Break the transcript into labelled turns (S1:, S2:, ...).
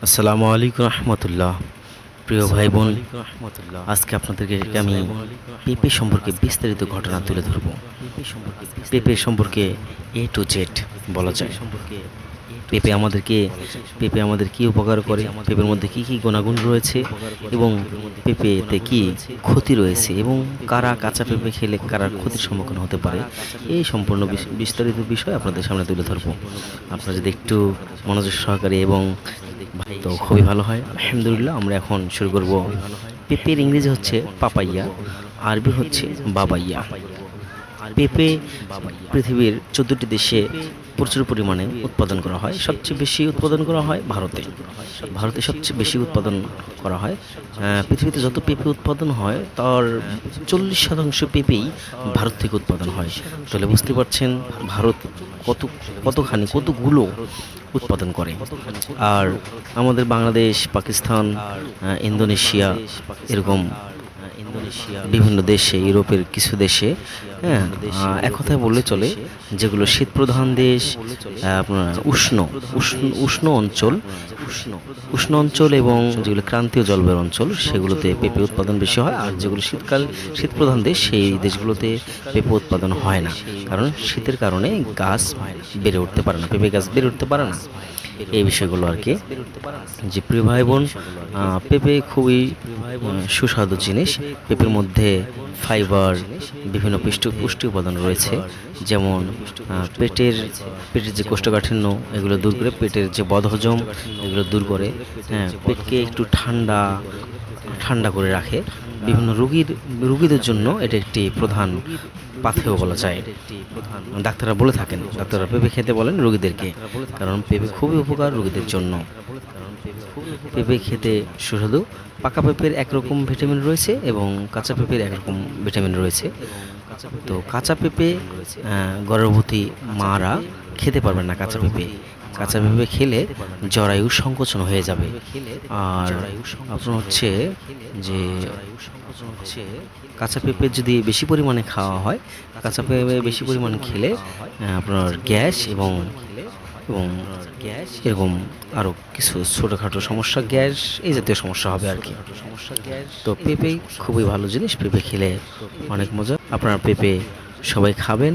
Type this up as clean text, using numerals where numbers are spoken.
S1: আসসালামু আলাইকুম রহমতুল্লাহ। প্রিয় ভাই বোন, আজকে আপনাদেরকে আমি পেঁপে সম্পর্কে বিস্তারিত ঘটনা তুলে ধরব। পেঁপে সম্পর্কে A to Z বলা যায়। পেঁপে আমাদেরকে পেঁপে আমাদের কী উপকার করে, পেঁপের মধ্যে কী কী গুণাগুণ রয়েছে এবং পেঁপেতে কী ক্ষতি রয়েছে এবং কারা কাঁচা পেঁপে খেলে কারা ক্ষতির সম্মুখীন হতে পারে, এই সম্পূর্ণ বিস্তারিত বিষয় আপনাদের সামনে তুলে ধরব। আপনারা যদি একটু মনোযোগ সহকারে এবং তো খুবই ভালো হয়। আলহামদুলিল্লাহ, আমরা এখন শুরু করব। পেঁপের ইংরেজি হচ্ছে পাপাইয়া, আরবি হচ্ছে বাবাইয়া। পেঁপে পৃথিবীর 14টি দেশে প্রচুর পরিমাণে উৎপাদন করা হয়। সবচেয়ে বেশি উৎপাদন করা হয় ভারতে। ভারতে সবচেয়ে বেশি উৎপাদন করা হয়। পৃথিবীতে যত পেঁপে উৎপাদন হয় তার 40% পেঁপেই ভারত থেকে উৎপাদন হয়। তাহলে বুঝতে পারছেন ভারত কতগুলো উৎপাদন করে। আর আমাদের বাংলাদেশ, পাকিস্তান, ইন্দোনেশিয়া, এরকম বিভিন্ন দেশে, ইউরোপের কিছু দেশে, হ্যাঁ, এক কথায় বললে চলে, যেগুলো শীতপ্রধান দেশ, আপনার উষ্ণ অঞ্চল, উষ্ণ অঞ্চল এবং যেগুলো ক্রান্তীয় জলবায়ুর অঞ্চল, সেগুলোতে পেঁপে উৎপাদন বেশি হয়। আর যেগুলো শীতপ্রধান দেশ, সেই দেশগুলোতে পেঁপে উৎপাদন হয় না, কারণ শীতের কারণে গাছ বেড়ে উঠতে পারে না, পেঁপে গাছ বেড়ে উঠতে পারে না। এই বিষয়গুলো আর কি। যে প্রিয় ভাই বোন, পেঁপে খুবই সুস্বাদু জিনিস। পেঁপের মধ্যে ফাইবার, বিভিন্ন পুষ্টি উপাদান রয়েছে, যেমন পেটের যে কোষ্ঠকাঠিন্য, এগুলো দূর করে, পেটের যে বদহজম, এগুলো দূর করে, হ্যাঁ, পেটকে একটু ঠান্ডা করে রাখে। বিভিন্ন রোগীদের জন্য এটা একটি প্রধান পাথেয় বলা যায়। ডাক্তাররা বলে থাকেন, ডাক্তাররা পেঁপে খেতে বলেন রোগীদেরকে, কারণ পেঁপে খুবই উপকার রোগীদের জন্য। পেঁপে খেতে সুস্বাদু। পাকা পেঁপের একরকম ভিটামিন রয়েছে এবং কাঁচা পেঁপের একরকম ভিটামিন রয়েছে। তো কাঁচা পেঁপে গর্ভবতী মারা খেতে পারবেন না। কাঁচা পেঁপে খেলে জরায়ু সংকোচন হয়ে যাবে। আর আপনার হচ্ছে যে কাঁচা পেঁপে যদি বেশি পরিমাণে খাওয়া হয়, কাঁচা পেঁপে বেশি পরিমাণে খেলে আপনার গ্যাস এবং এরকম আরও কিছু ছোটোখাটো সমস্যা, গ্যাস এই জাতীয় সমস্যা হবে আর কি। তো পেঁপে খুবই ভালো জিনিস, পেঁপে খেলে অনেক মজা। আপনারা পেঁপে সবাই খাবেন